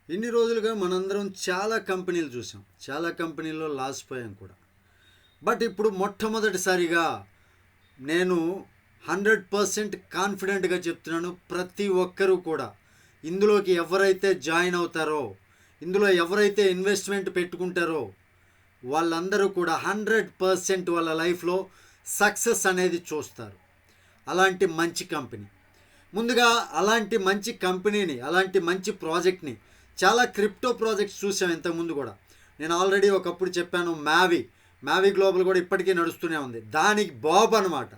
ఇన్ని రోజులుగా మనందరం చాలా కంపెనీలు చూసాం. చాలా కంపెనీల్లో లాస్ పోయాం కూడా. బట్ ఇప్పుడు మొట్టమొదటిసారిగా నేను 100% కాన్ఫిడెంట్గా చెప్తున్నాను. ప్రతి ఒక్కరూ కూడా ఇందులోకి ఎవరైతే జాయిన్ అవుతారో, ఇందులో ఎవరైతే ఇన్వెస్ట్మెంట్ పెట్టుకుంటారో వాళ్ళందరూ కూడా 100% వాళ్ళ లైఫ్లో సక్సెస్ అనేది చూస్తారు. అలాంటి మంచి కంపెనీ. ముందుగా అలాంటి మంచి కంపెనీని, అలాంటి మంచి ప్రాజెక్ట్ని, చాలా క్రిప్టో ప్రాజెక్ట్స్ చూసాం ఇంతకుముందు కూడా. నేను ఆల్రెడీ ఒకప్పుడు చెప్పాను, మ్యావీ గ్లోబల్ కూడా ఇప్పటికీ నడుస్తూనే ఉంది. దానికి బాబ్ అనమాట.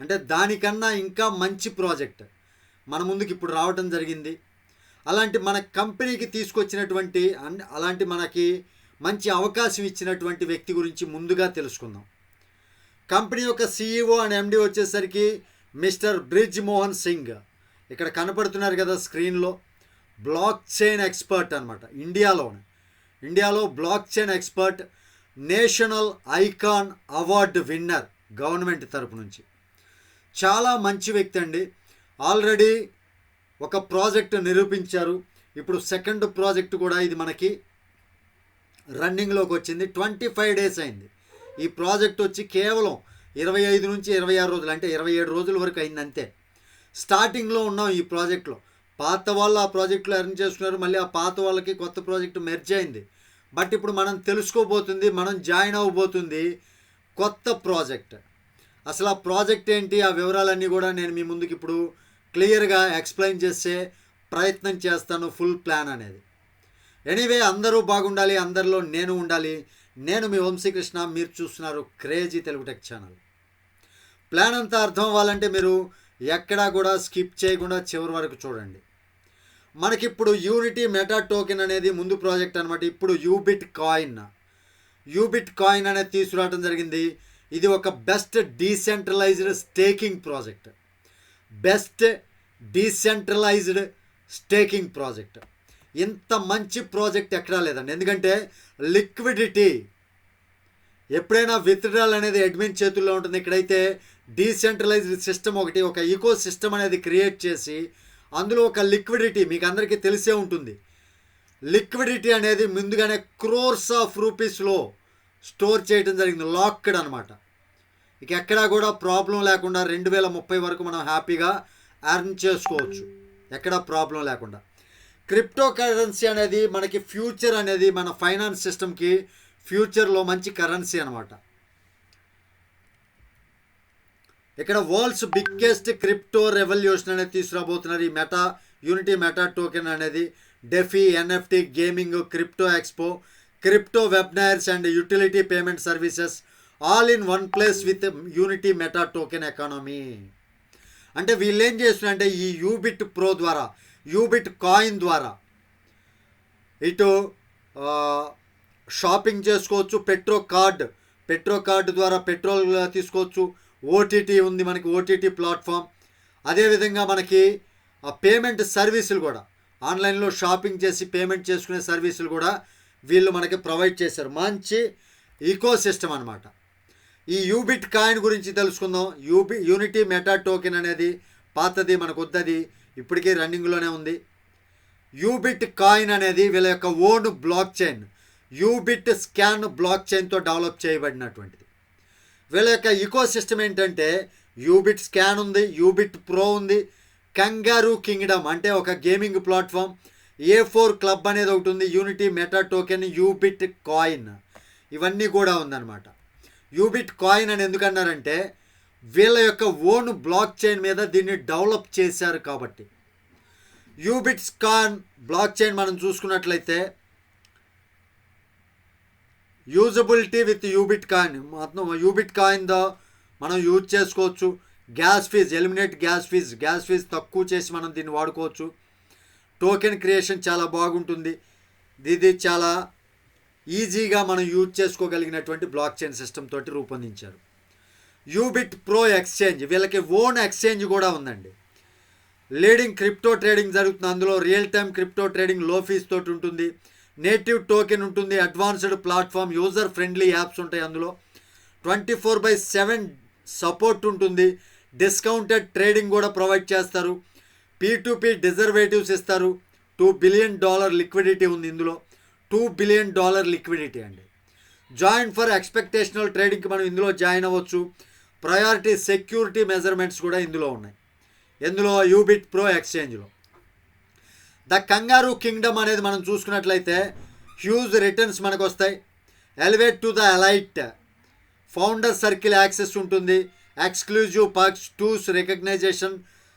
అంటే దానికన్నా ఇంకా మంచి ప్రాజెక్ట్ మన ముందుకు ఇప్పుడు రావటం జరిగింది. అలాంటి మన కంపెనీకి తీసుకొచ్చినటువంటి అలాంటి మనకి మంచి అవకాశం ఇచ్చినటువంటి వ్యక్తి గురించి ముందుగా తెలుసుకుందాం. కంపెనీ యొక్క CEO అండ్ MD వచ్చేసరికి మిస్టర్ బ్రిజ్ మోహన్ సింగ్. ఇక్కడ కనపడుతున్నారు కదా స్క్రీన్లో. బ్లాక్ చైన్ ఎక్స్పర్ట్ అనమాట. ఇండియాలో block chain expert, national icon award winner government తరపు నుంచి. చాలా మంచి వ్యక్తి అండి. ఆల్రెడీ ఒక ప్రాజెక్టు నిరూపించారు. ఇప్పుడు సెకండ్ ప్రాజెక్టు కూడా ఇది మనకి రన్నింగ్లోకి వచ్చింది. 25 డేస్ అయింది. ఈ ప్రాజెక్ట్ వచ్చి కేవలం 25 నుంచి 26 రోజులు, అంటే 27 రోజుల వరకు అయింది అంతే. స్టార్టింగ్లో ఉన్నాం ఈ ప్రాజెక్ట్లో. పాత వాళ్ళు ఆ ప్రాజెక్టులో ఎర్న్ చేసుకున్నారు. మళ్ళీ ఆ పాత వాళ్ళకి కొత్త ప్రాజెక్టు మెర్జ్ అయింది. బట్ ఇప్పుడు మనం తెలుసుకోబోతుంది, మనం జాయిన్ అవ్వబోతుంది కొత్త ప్రాజెక్ట్. అసలు ఆ ప్రాజెక్ట్ ఏంటి, ఆ వివరాలన్నీ కూడా నేను మీ ముందుకు ఇప్పుడు క్లియర్గా ఎక్స్ప్లెయిన్ చేసే ప్రయత్నం చేస్తాను. ఫుల్ ప్లాన్ అనేది. ఎనీవే, అందరూ బాగుండాలి, అందరిలో నేను ఉండాలి. నేను మీ వంశీకృష్ణ, మీరు చూస్తున్నారు crazy Telugu tech channel. Plan అంతా అర్థం అవ్వాలంటే మీరు ఎక్కడా కూడా స్కిప్ చేయకుండా చివరి వరకు చూడండి. మనకిప్పుడు యూనిటీ మెటా టోకెన్ అనేది ముందు ప్రాజెక్ట్ అనమాట. ఇప్పుడు యూబిట్ కాయిన్ అనేది తీసుకురావడం జరిగింది. ఇది ఒక బెస్ట్ డీసెంట్రలైజ్డ్ స్టేకింగ్ ప్రాజెక్ట్. ఇంత మంచి ప్రాజెక్ట్ ఎక్కడా లేదండి. ఎందుకంటే లిక్విడిటీ ఎప్పుడైనా విత్డ్రాల్ అనేది అడ్మిన్ చేతుల్లో ఉంటుంది. ఇక్కడైతే డీసెంట్రలైజ్డ్ సిస్టమ్ ఒకటి, ఒక ఈకో సిస్టమ్ అనేది క్రియేట్ చేసి అందులో ఒక లిక్విడిటీ, మీకు అందరికీ తెలిసే ఉంటుంది. లిక్విడిటీ అనేది ముందుగానే క్రోర్స్ ఆఫ్ రూపీస్లో స్టోర్ చేయడం జరిగింది. లాక్డ్ అనమాట. ఇక ఎక్కడా కూడా ప్రాబ్లం లేకుండా 2030 వరకు మనం హ్యాపీగా ఎర్న్ చేసుకోవచ్చు, ఎక్కడా ప్రాబ్లం లేకుండా. క్రిప్టో కరెన్సీ అనేది మనకి ఫ్యూచర్ అనేది, మన ఫైనాన్స్ సిస్టమ్కి ఫ్యూచర్లో మంచి కరెన్సీ అనమాట. ఇక్కడ వరల్డ్స్ బిగ్గెస్ట్ క్రిప్టో రెవల్యూషన్ అనేది తీసుకురాబోతున్నారు ఈ యూనిటీ మెటా టోకెన్ అనేది. DeFi, NFT, gaming, crypto expo, crypto webinars and utility payment services all in one place with Unity Meta token economy. అంటే వీళ్ళు ఏం చేస్తున్నారంటే ఈ యూబిట్ కాయిన్ ద్వారా ఇటు షాపింగ్ చేసుకోవచ్చు. పెట్రో కార్డు ద్వారా పెట్రోల్ తీసుకోవచ్చు. ఓటీటీ ఉంది మనకి, ఓటీటీ ప్లాట్ఫామ్. అదేవిధంగా మనకి పేమెంట్ సర్వీసులు కూడా, ఆన్లైన్లో షాపింగ్ చేసి పేమెంట్ చేసుకునే సర్వీసులు కూడా వీళ్ళు మనకి ప్రొవైడ్ చేశారు. మంచి ఈకో సిస్టమ్ అనమాట. ఈ యూబిట్ కాయిన్ గురించి తెలుసుకుందాం. యూనిటీ మెటా టోకెన్ అనేది పాతది, మనకు వద్దది, ఇప్పటికీ రన్నింగ్లోనే ఉంది. యూబిట్ కాయిన్ అనేది వీళ్ళ యొక్క own block chain, Ubit scan black చైన్తో develop చేయబడినటువంటిది. వీళ్ళ యొక్క ఈకో సిస్టమ్ ఏంటంటే యూబిట్ స్కాన్ ఉంది, యూబిట్ ప్రో ఉంది, కంగారూ కింగ్డమ్ అంటే ఒక గేమింగ్ ప్లాట్ఫామ్, A4 క్లబ్ అనేది ఒకటి ఉంది, unity Meta token, Ubit coin, ఇవన్నీ కూడా ఉందన్నమాట. యూబిట్ కాయిన్ అని ఎందుకన్నారంటే వీళ్ళ యొక్క ఓన్ బ్లాక్ చైన్ మీద దీన్ని డెవలప్ చేశారు కాబట్టి. యూబిట్ స్కాన్ బ్లాక్ చైన్ మనం చూసుకున్నట్లయితే యూజబిలిటీ విత్ యూబిట్ కాయిన్, మొత్తం యూబిట్ కాయిన్తో మనం యూజ్ చేసుకోవచ్చు. ఎలిమినేట్ గ్యాస్ ఫీజ్ తక్కువ చేసి మనం దీన్ని వాడుకోవచ్చు. టోకెన్ క్రియేషన్ చాలా బాగుంటుంది. ఇది చాలా ఈజీగా మనం యూజ్ చేసుకోగలిగినటువంటి బ్లాక్ చైన్ సిస్టమ్ తోటి రూపొందించారు. యూబిట్ ప్రో ఎక్స్చేంజ్, వీళ్ళకి ఓన్ ఎక్స్చేంజ్ కూడా ఉందండి. లీడింగ్ క్రిప్టో ట్రేడింగ్ జరుగుతుంది అందులో. రియల్ టైమ్ క్రిప్టో ట్రేడింగ్ లో ఫీజ్ తోటి ఉంటుంది. నేటివ్ టోకెన్ ఉంటుంది. Advanced platform, user friendly apps ఉంటాయి అందులో. 24/7 సపోర్ట్ ఉంటుంది. డిస్కౌంటెడ్ ట్రేడింగ్ కూడా ప్రొవైడ్ చేస్తారు. P2P డిజర్వేటివ్స్ ఇస్తారు. $2 బిలియన్ లిక్విడిటీ ఉంది ఇందులో. $2 బిలియన్ లిక్విడిటీ అండి. జాయిన్ ఫర్ ఎక్స్పెక్టేషనల్ ట్రేడింగ్కి మనం ఇందులో జాయిన్ అవ్వచ్చు. ప్రయారిటీ సెక్యూరిటీ మెజర్మెంట్స్ కూడా ఇందులో ఉన్నాయి. ఇందులో యూబిట్ ప్రో ఎక్స్చేంజ్లో. ద కంగారూ కింగ్డమ్ అనేది మనం చూసుకున్నట్లయితే హ్యూజ్ రిటర్న్స్ మనకు వస్తాయి. Elevate to the elite, founder circle access ఉంటుంది, exclusive perks, tools recognition,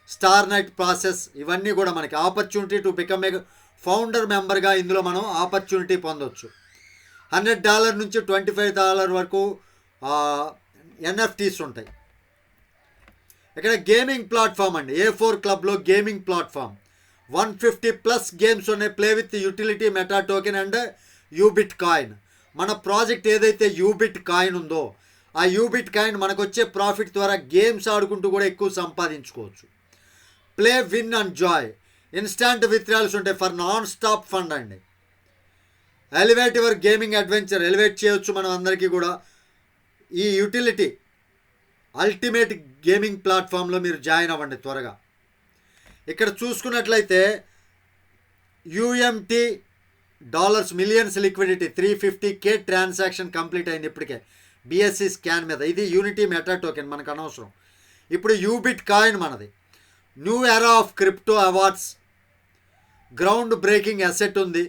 star night process, ఇవన్నీ కూడా మనకి opportunity to become a founder మెంబర్గా ఇందులో మనం ఆపర్చునిటీ పొందవచ్చు. $100 నుంచి $25 వరకు ఎన్ఎఫ్టీస్ ఉంటాయి. ఇక్కడ గేమింగ్ ప్లాట్ఫామ్ అండి, A4 క్లబ్లో గేమింగ్ ప్లాట్ఫామ్. 150+ గేమ్స్ ఉన్నాయి. Play with utility, meta token and UBit coin. మన ప్రాజెక్ట్ ఏదైతే యూబిట్ కాయిన్ ఉందో ఆ యూబిట్ కాయిన్ మనకు వచ్చే ప్రాఫిట్ ద్వారా గేమ్స్ ఆడుకుంటూ కూడా ఎక్కువ సంపాదించుకోవచ్చు. Play, win and Joy. Instant withdrawals ఉంటాయి ఫర్ నాన్ స్టాప్ ఫండ్ అండి. Elevate your gaming adventure, elevate చేయొచ్చు మనం అందరికీ కూడా. ఈ యూటిలిటీ అల్టిమేట్ గేమింగ్ ప్లాట్ఫామ్లో మీరు జాయిన్ అవ్వండి త్వరగా. ఇక్కడ చూసుకున్నట్లయితే UMT millions liquidity, 350K transaction complete అయింది ఇప్పటికే BSC స్కాన్ మీద. ఇది యూనిటీ మెటా టోకెన్, మనకు అనవసరం. ఇప్పుడు యూబిట్ కాయిన్ మనది. New era of crypto awards, ground breaking asset ఉంది.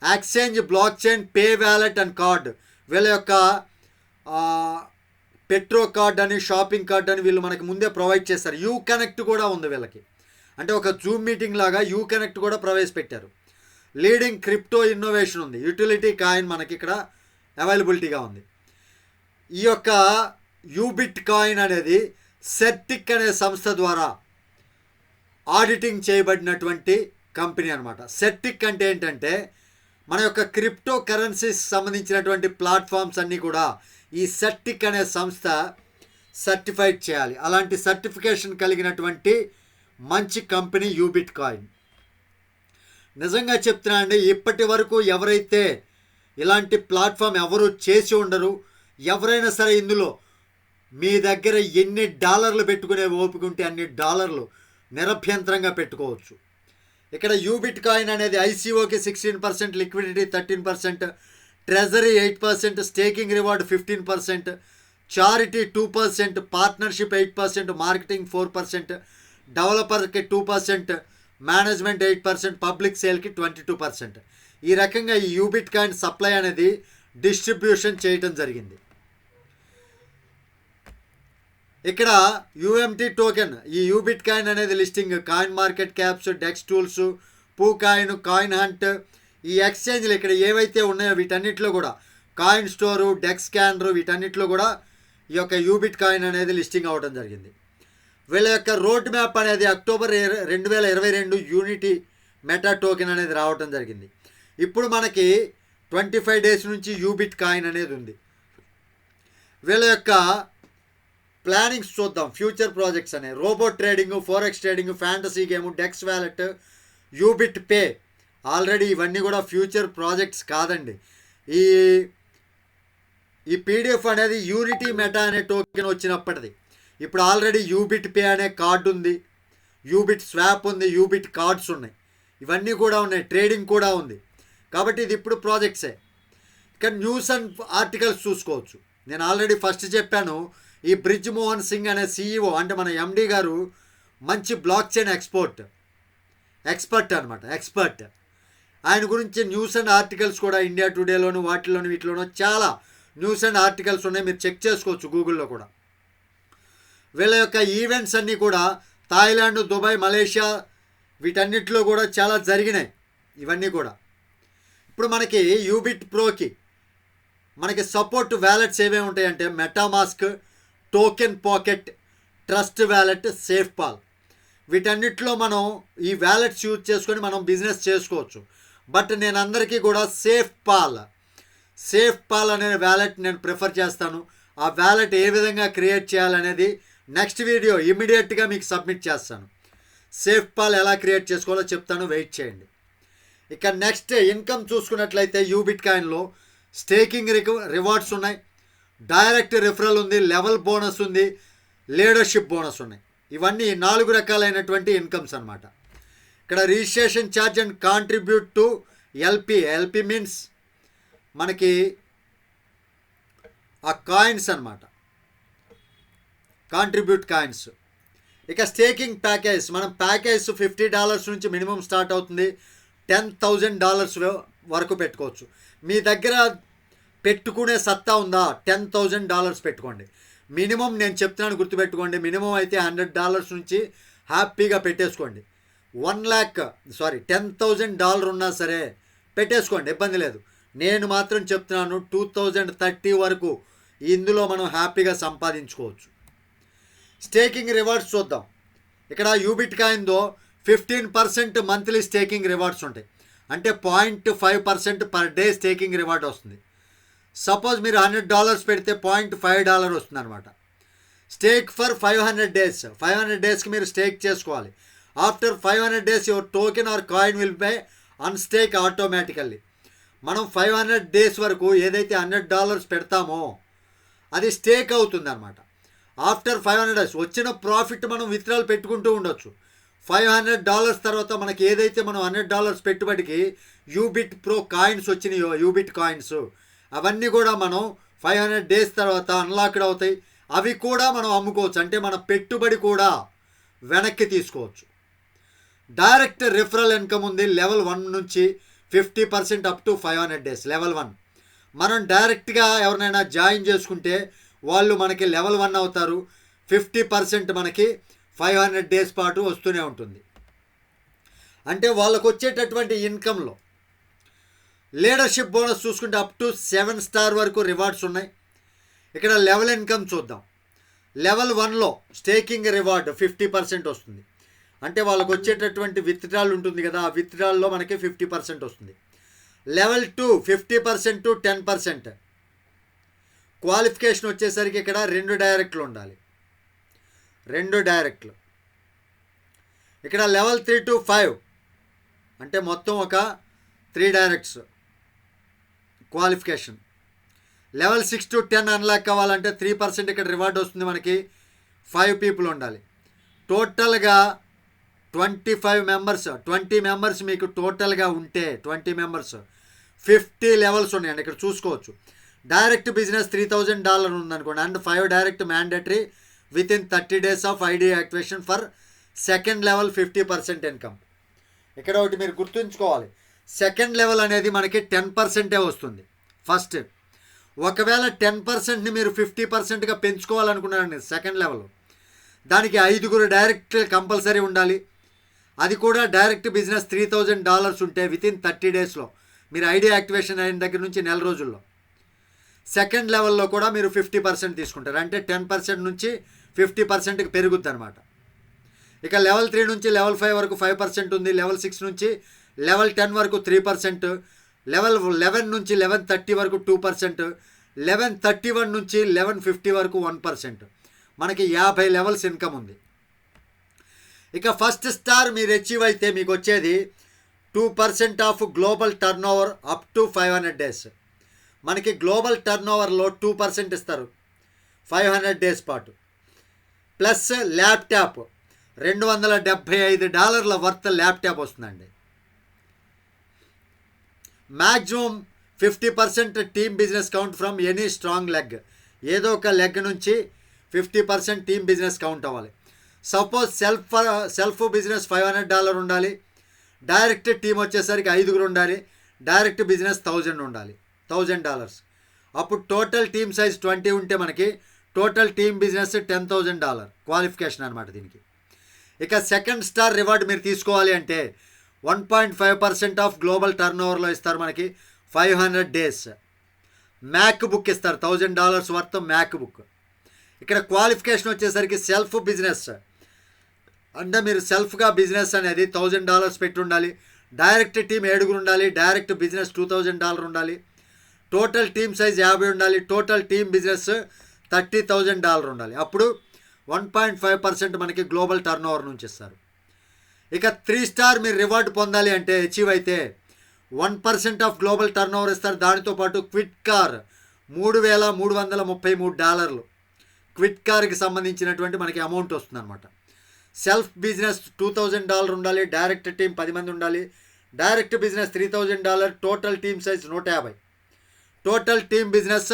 Exchange, blockchain, pay wallet and card. వీళ్ళ యొక్క పెట్రో కార్డ్ అని, షాపింగ్ కార్డ్ అని వీళ్ళు మనకి ముందే ప్రొవైడ్ చేస్తారు. యూ కనెక్ట్ కూడా ఉంది వీళ్ళకి, అంటే ఒక జూమ్ మీటింగ్ లాగా యూ కనెక్ట్ కూడా ప్రవేశపెట్టారు. లీడింగ్ క్రిప్టో ఇన్నోవేషన్ ఉంది. యూటిలిటీ కాయిన్ మనకి ఇక్కడ అవైలబిలిటీగా ఉంది. ఈ యొక్క యూబిట్ కాయిన్ అనేది సెర్టిక్ అనే సంస్థ ద్వారా ఆడిటింగ్ చేయబడినటువంటి కంపెనీ అనమాట. సెర్టిక్ అంటే ఏంటంటే మన యొక్క క్రిప్టో కరెన్సీస్ సంబంధించినటువంటి ప్లాట్ఫామ్స్ అన్నీ కూడా ఈ సెర్టిక్ అనే సంస్థ సర్టిఫైడ్ చేయాలి. అలాంటి సర్టిఫికేషన్ కలిగినటువంటి మంచి కంపెనీ యూబిట్ కాయిన్. నిజంగా చెప్తున్నా అండి, ఇప్పటి వరకు ఎవరైతే ఇలాంటి ప్లాట్ఫామ్ ఎవరు చేసి ఉండరు. ఎవరైనా సరే ఇందులో మీ దగ్గర ఎన్ని డాలర్లు పెట్టుకునే ఓపిక ఉంటే అన్ని డాలర్లు నిరభ్యంతరంగా పెట్టుకోవచ్చు. ఇక్కడ యూబిట్ కాయిన్ అనేది ICOకి 16%, liquidity 13%, treasury 8%, staking reward 15%, charity 2%, partnership 8%, marketing 4%, డెవలపర్కి 2%, management 8%, public సేల్కి 22%. ఈ రకంగా ఈ యూబిట్ కాయిన్ సప్లై అనేది డిస్ట్రిబ్యూషన్ చేయటం జరిగింది. ఇక్కడ UMT టోకెన్, ఈ యూబిట్ కాయిన్ అనేది listing coin market caps, dex tools, పూ కాయిన్, కాయిన్ హంట్, ఈ ఎక్స్చేంజ్లు ఇక్కడ ఏవైతే ఉన్నాయో వీటన్నిటిలో కూడా కాయిన్ స్టోరు, డెక్స్ స్కానరు, వీటన్నిటిలో కూడా ఈ యొక్క యూబిట్ కాయిన్ అనేది లిస్టింగ్ అవ్వడం జరిగింది. వీళ్ళ యొక్క రోడ్ మ్యాప్ అనేది అక్టోబర్ 2022 యూనిటీ మెటా టోకెన్ అనేది రావడం జరిగింది. ఇప్పుడు మనకి 25 డేస్ నుంచి యూబిట్ కాయిన్ అనేది ఉంది. వీళ్ళ యొక్క ప్లానింగ్స్ చూద్దాం. ఫ్యూచర్ ప్రాజెక్ట్స్ అనే robot trading, forex trading, fantasy game, dex wallet, Ubit pay. Already ఇవన్నీ కూడా ఫ్యూచర్ ప్రాజెక్ట్స్ కాదండి. ఈ PDF అనేది యూనిటీ మెటా అనే టోకెన్ వచ్చినప్పటిది. ఇప్పుడు ఆల్రెడీ యూబిట్ పే అనే కార్డు ఉంది, యూబిట్ స్వాప్ ఉంది, యూబిట్ కార్డ్స్ ఉన్నాయి, ఇవన్నీ కూడా ఉన్నాయి, ట్రేడింగ్ కూడా ఉంది. కాబట్టి ఇది ఇప్పుడు ప్రాజెక్ట్సే. ఇక్కడ న్యూస్ అండ్ ఆర్టికల్స్ చూసుకోవచ్చు. నేను ఆల్రెడీ ఫస్ట్ చెప్పాను, ఈ బ్రిడ్జ్ మోహన్ సింగ్ అనే CEO అంటే మన MD గారు మంచి బ్లాక్ చైన్ ఎక్స్పర్ట్ అనమాట. ఎక్స్పర్ట్. ఆయన గురించి న్యూస్ అండ్ ఆర్టికల్స్ కూడా ఇండియా టుడేలోను వాటిలోను వీటిలోనూ చాలా న్యూస్ అండ్ ఆర్టికల్స్ ఉన్నాయి, మీరు చెక్ చేసుకోవచ్చు గూగుల్లో కూడా. వీళ్ళ యొక్క ఈవెంట్స్ అన్నీ కూడా థాయిలాండ్, దుబాయ్, మలేషియా వీటన్నిటిలో కూడా చాలా జరిగినాయి ఇవన్నీ కూడా. ఇప్పుడు మనకి యూబిట్ ప్రోకి మనకి సపోర్ట్ వ్యాలెట్స్ ఏమేమి ఉంటాయంటే MetaMask, TokenPocket, Trust Wallet, SafePal. వీటన్నిటిలో మనం ఈ వ్యాలెట్స్ యూజ్ చేసుకొని మనం బిజినెస్ చేసుకోవచ్చు. బట్ నేను అందరికీ కూడా సేఫ్ పాల్ అనే వ్యాలెట్ నేను ప్రిఫర్ చేస్తాను. ఆ వ్యాలెట్ ఏ విధంగా క్రియేట్ చేయాలనేది నెక్స్ట్ వీడియో ఇమీడియట్గా మీకు సబ్మిట్ చేస్తాను. సేఫ్ పాల్ ఎలా క్రియేట్ చేసుకోవాలో చెప్తాను, వెయిట్ చేయండి. ఇక నెక్స్ట్ ఇన్కమ్ చూసుకున్నట్లయితే యూబిట్ కాయిన్లో స్టేకింగ్ రివార్డ్స్ ఉన్నాయి, డైరెక్ట్ రిఫరల్ ఉంది, లెవెల్ బోనస్ ఉంది, లీడర్షిప్ బోనస్ ఉన్నాయి. ఇవన్నీ 4 రకాలైనటువంటి ఇన్కమ్స్ అనమాట. ఇక్కడ registration charge and contribute to LP means మనకి ఆ కాయిన్స్ అన్నమాట, కాంట్రిబ్యూట్ కాయిన్స్. ఇక స్టేకింగ్ ప్యాకేజ్, మనం ప్యాకేజ్ $50 నుంచి మినిమం స్టార్ట్ అవుతుంది, $10,000 వరకు పెట్టుకోవచ్చు. మీ దగ్గర పెట్టుకునే సత్తా ఉందా, $10,000 పెట్టుకోండి. మినిమం నేను చెప్తున్నాను గుర్తుపెట్టుకోండి, మినిమం అయితే $100 నుంచి హ్యాపీగా పెట్టేసుకోండి. $10,000 ఉన్నా సరే పెట్టేసుకోండి, ఇబ్బంది లేదు. నేను మాత్రం చెప్తున్నాను 2030 వరకు ఇందులో మనం హ్యాపీగా సంపాదించుకోవచ్చు. స్టేకింగ్ రివార్డ్స్ చూద్దాం. ఇక్కడ యూబిట్ కాయిన్తో 15% మంత్లీ స్టేకింగ్ రివార్డ్స్ ఉంటాయి. అంటే 0.5% పర్ డే స్టేకింగ్ రివార్డ్ వస్తుంది. సపోజ్ మీరు $100 పెడితే $0.5 వస్తుంది అనమాట. స్టేక్ ఫర్ 500 days, 500 daysకి మీరు స్టేక్ చేసుకోవాలి. After 500 days your token or coin will be unstake automatically. మనం 500 days వరకు ఏదైతే $100 పెడతామో అది స్టేక్ అవుతుంది అనమాట. ఆఫ్టర్ 500 days వచ్చిన ప్రాఫిట్ మనం విత్డ్రాల్ పెట్టుకుంటూ ఉండొచ్చు. $500 తర్వాత మనకి ఏదైతే మనం $100 పెట్టుబడికి యూబిట్ ప్రో కాయిన్స్ వచ్చినాయో, యూబిట్ కాయిన్స్ అవన్నీ కూడా మనం 500 days తర్వాత అన్లాక్డ్ అవుతాయి. అవి కూడా మనం అమ్ముకోవచ్చు, అంటే మన పెట్టుబడి కూడా వెనక్కి తీసుకోవచ్చు. డైరెక్ట్ రిఫరల్ ఇన్కమ్ ఉంది లెవెల్ 1 నుంచి 50% అప్ టు 500 days. లెవెల్ 1 మనం డైరెక్ట్గా ఎవరినైనా జాయిన్ చేసుకుంటే వాళ్ళు మనకి లెవెల్ 1 అవుతారు. 50% మనకి 500 days పాటు వస్తూనే ఉంటుంది. అంటే వాళ్ళకు వచ్చేటటువంటి ఇన్కంలో లీడర్షిప్ బోనస్ చూసుకుంటే అప్ టు 7 స్టార్ వరకు రివార్డ్స్ ఉన్నాయి. ఇక్కడ లెవెల్ ఇన్కమ్ చూద్దాం. లెవెల్ 1లో స్టేకింగ్ రివార్డ్ 50% వస్తుంది. అంటే వాళ్ళకు వచ్చేటటువంటి విత్డ్రాల్ ఉంటుంది కదా, ఆ విత్డ్రాల్లో మనకి 50% వస్తుంది. Level 2 50% to 10%. క్వాలిఫికేషన్ వచ్చేసరికి ఇక్కడ 2 డైరెక్ట్లు ఉండాలి, 2 డైరెక్ట్లు. ఇక్కడ లెవెల్ 3 టు 5 అంటే మొత్తం ఒక 3 directs qualification. Level 6 to 10 unlock కావాలంటే 3% ఇక్కడ రివార్డ్ వస్తుంది మనకి. 5 people ఉండాలి. టోటల్గా 20 మెంబర్స్ మీకు టోటల్గా ఉంటే 20 మెంబర్స్ 50 లెవెల్స్ ఉన్నాయండి. ఇక్కడ చూసుకోవచ్చు. డైరెక్ట్ బిజినెస్ $3,000 ఉందనుకోండి, and 5 direct mandatory with in 30 days of ID activation for second level 50% income. ఇక్కడ ఒకటి మీరు గుర్తుంచుకోవాలి, సెకండ్ లెవెల్ అనేది మనకి 10% వస్తుంది ఫస్ట్. ఒకవేళ 10%ని మీరు 50%గా పెంచుకోవాలనుకున్నారండి సెకండ్ లెవెల్, దానికి 5 డైరెక్ట్ కంపల్సరీ ఉండాలి. అది కూడా డైరెక్ట్ బిజినెస్ $3,000 ఉంటే విత్ ఇన్ 30 daysలో మీరు ఐడి యాక్టివేషన్ అయిన దగ్గర నుంచి నెల రోజుల్లో సెకండ్ లెవెల్లో కూడా మీరు 50% తీసుకుంటారు. అంటే 10% నుంచి 50%కి పెరుగుద్ది అనమాట. ఇక లెవెల్ 3 నుంచి లెవెల్ 5 వరకు 5% ఉంది. లెవెల్ 6 నుంచి లెవెల్ 10 వరకు 3%. లెవెల్ 11 నుంచి 1130 వరకు 2%. 1131 నుంచి 1150 వరకు 1%. మనకి 50 లెవెల్స్ ఇన్కమ్ ఉంది. ఇక ఫస్ట్ స్టార్ మీరు అచీవ్ అయితే మీకు వచ్చేది 2% of global turn over up to 500 days. మనకి గ్లోబల్ టర్న్ ఓవర్లో 2% ఇస్తారు 500 days పాటు. ప్లస్ ల్యాప్టాప్ $275 వర్త్ ల్యాప్టాప్ వస్తుందండి. Maximum 50% team business count from any strong leg. ఏదో ఒక లెగ్ నుంచి 50% టీమ్ బిజినెస్ కౌంట్ అవ్వాలి. సపోజ్ సెల్ఫ్ బిజినెస్ $500 ఉండాలి. డైరెక్ట్ టీమ్ వచ్చేసరికి 5 ఉండాలి. డైరెక్ట్ బిజినెస్ 1000 ఉండాలి, $1000. అప్పుడు టోటల్ టీమ్ సైజ్ 20 ఉంటే మనకి టోటల్ టీమ్ బిజినెస్ $10,000 క్వాలిఫికేషన్ అనమాట దీనికి. ఇక సెకండ్ స్టార్ రివార్డ్ మీరు తీసుకోవాలి అంటే 1.5% ఆఫ్ గ్లోబల్ టర్న్ ఓవర్లో ఇస్తారు మనకి 500 days. మ్యాక్ బుక్ ఇస్తారు $1,000 వర్త్ మ్యాక్ బుక్. ఇక్కడ క్వాలిఫికేషన్ వచ్చేసరికి సెల్ఫ్ బిజినెస్ అంటే మీరు సెల్ఫ్గా బిజినెస్ అనేది $1,000 పెట్టి ఉండాలి. డైరెక్ట్ టీమ్ 7 ఉండాలి. డైరెక్ట్ బిజినెస్ $2,000 ఉండాలి. టోటల్ టీమ్ సైజ్ 50 ఉండాలి. టోటల్ టీమ్ బిజినెస్ $30,000 ఉండాలి. అప్పుడు 1.5% మనకి గ్లోబల్ టర్న్ ఓవర్ నుంచి ఇస్తారు. ఇక 3 స్టార్ మీరు రివార్డ్ పొందాలి అంటే అచీవ్ అయితే 1% ఆఫ్ గ్లోబల్ టర్న్ ఓవర్ ఇస్తారు. దానితో పాటు క్విట్ కార్ $3,333 క్విట్ కార్కి సంబంధించినటువంటి మనకి అమౌంట్ వస్తుంది అనమాట. సెల్ఫ్ బిజినెస్ $2000 ఉండాలి, డైరెక్ట్ టీం 10 మంది ఉండాలి. Direct business $3000, total team size 150. Total team business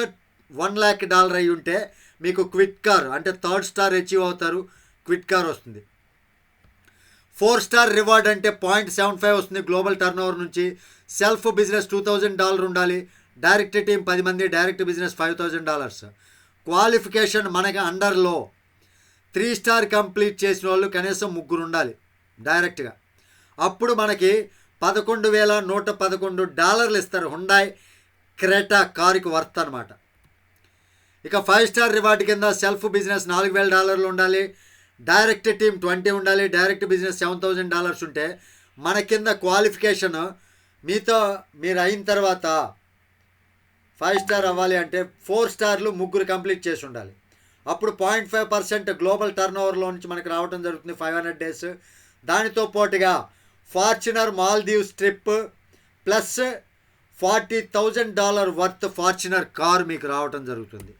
$1,00,000 అయి ఉంటే మీకు క్విట్ కార్ అంటే 3rd స్టార్ అచీవ్ అవుతారు, క్విట్ కార్ వస్తుంది. 4 స్టార్ రివార్డ్ అంటే 0.75 వస్తుంది గ్లోబల్ టర్న్ ఓవర్ నుంచి. సెల్ఫ్ బిజినెస్ $2000 ఉండాలి, డైరెక్ట్ టీం 10 మంది, డైరెక్ట్ బిజినెస్ $5000. క్వాలిఫికేషన్ మనకి అండర్లో 3 స్టార్ కంప్లీట్ చేసిన వాళ్ళు కనీసం 3 ఉండాలి డైరెక్ట్గా. అప్పుడు మనకి $11,111 ఇస్తారు. హుండాయ్ క్రెటా కారుకి వర్త్ అనమాట. ఇక 5 స్టార్ రివార్డ్ కింద సెల్ఫ్ బిజినెస్ $4,000 ఉండాలి, డైరెక్ట్ టీం 20 ఉండాలి, డైరెక్ట్ బిజినెస్ $7,000 ఉంటే మన కింద క్వాలిఫికేషన్ మీతో మీరు అయిన తర్వాత 5 స్టార్ అవ్వాలి అంటే 4 స్టార్లు 3 కంప్లీట్ చేసి ఉండాలి. అప్పుడు 0.5% గ్లోబల్ టర్న్ ఓవర్లో నుంచి మనకు రావడం జరుగుతుంది 500 డేస్. దానితో పాటుగా Fortuner Maldives trip plus $40,000 worth Fortuner car మీకు రావడం జరుగుతుంది.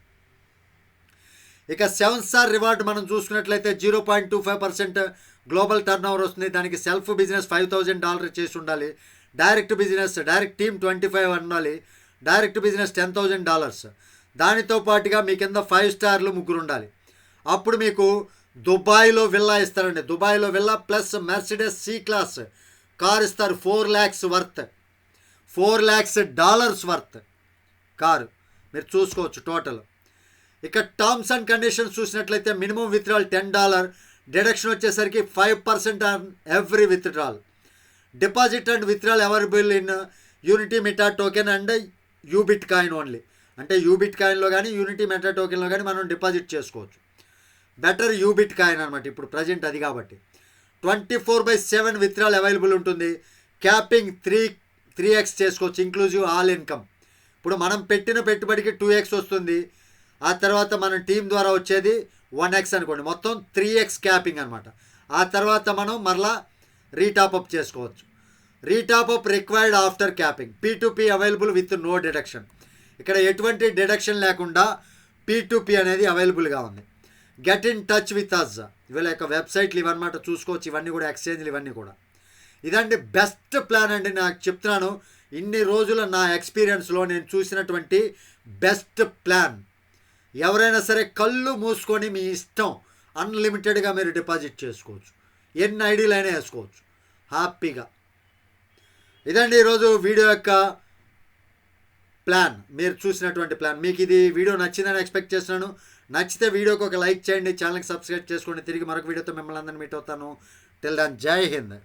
ఇక 7 స్టార్ రివార్డ్ మనం చూసుకున్నట్లయితే 0.25% గ్లోబల్ టర్న్ ఓవర్ వస్తుంది. దానికి సెల్ఫ్ బిజినెస్ $5,000 చేసి ఉండాలి, డైరెక్ట్ బిజినెస్ డైరెక్ట్ టీమ్ 25 ఉండాలి, డైరెక్ట్ బిజినెస్ $10,000. దానితో పాటుగా మీ కింద 5 స్టార్లు 3 ఉండాలి. అప్పుడు మీకు దుబాయ్లో విల్లా ఇస్తారండి. దుబాయ్లో villa plus Mercedes C class car ఇస్తారు. $4 lakhs worth, $4 lakhs worth car మీరు చూసుకోవచ్చు టోటల్. ఇక టర్మ్స్ అండ్ కండిషన్స్ చూసినట్లయితే మినిమం విత్డ్రాల్ $10, డిడక్షన్ వచ్చేసరికి 5% on every withdrawal. Deposit and withdrawal available in Unity Meta token and UBit coin only. అంటే UBit కాయిన్లో కానీ Unity meta టోకెన్లో కానీ మనం డిపాజిట్ చేసుకోవచ్చు. బెటర్ యూబిట్ కాయిన్ అనమాట ఇప్పుడు ప్రజెంట్ అది. కాబట్టి 24/7 విత్డ్రాల్ అవైలబుల్ ఉంటుంది. క్యాపింగ్ 3x చేసుకోవచ్చు ఇంక్లూజివ్ ఆల్ ఇన్కమ్. ఇప్పుడు మనం పెట్టిన పెట్టుబడికి 2x వస్తుంది, ఆ తర్వాత మనం టీం ద్వారా వచ్చేది 1x అనుకోండి, మొత్తం 3x క్యాపింగ్ అనమాట. ఆ తర్వాత మనం మరలా రీటాప్అప్ చేసుకోవచ్చు. Re top up required after capping. P2P available with no deduction. ఇక్కడ ఎటువంటి డిడక్షన్ లేకుండా P2P అనేది అవైలబుల్గా ఉంది. Get in touch with us, వీళ్ళ యొక్క వెబ్సైట్లు ఇవన్నమాట చూసుకోవచ్చు. ఇవన్నీ కూడా ఎక్స్చేంజ్లు ఇవన్నీ కూడా. ఇదండి బెస్ట్ ప్లాన్ అండి. నాకు చెప్తున్నాను, ఇన్ని రోజుల నా ఎక్స్పీరియన్స్లో నేను చూసినటువంటి బెస్ట్ ప్లాన్. ఎవరైనా సరే కళ్ళు మూసుకొని మీ ఇష్టం అన్లిమిటెడ్గా మీరు డిపాజిట్ చేసుకోవచ్చు, ఎన్ని ఐడీలు అయినా వేసుకోవచ్చు హ్యాపీగా. ఇదండి ఈరోజు వీడియో యొక్క ప్లాన్, మీరు చూసినటువంటి ప్లాన్. మీకు ఇది వీడియో నచ్చిందని ఎక్స్పెక్ట్ చేస్తున్నాను. నచ్చితే వీడియోకి ఒక లైక్ చేయండి, ఛానల్కి సబ్స్క్రైబ్ చేసుకోండి. తిరిగి మరొక వీడియోతో మిమ్మల్ని అందరినీ మీట్ అవుతాను. టిల్ దెన్ జై హింద్.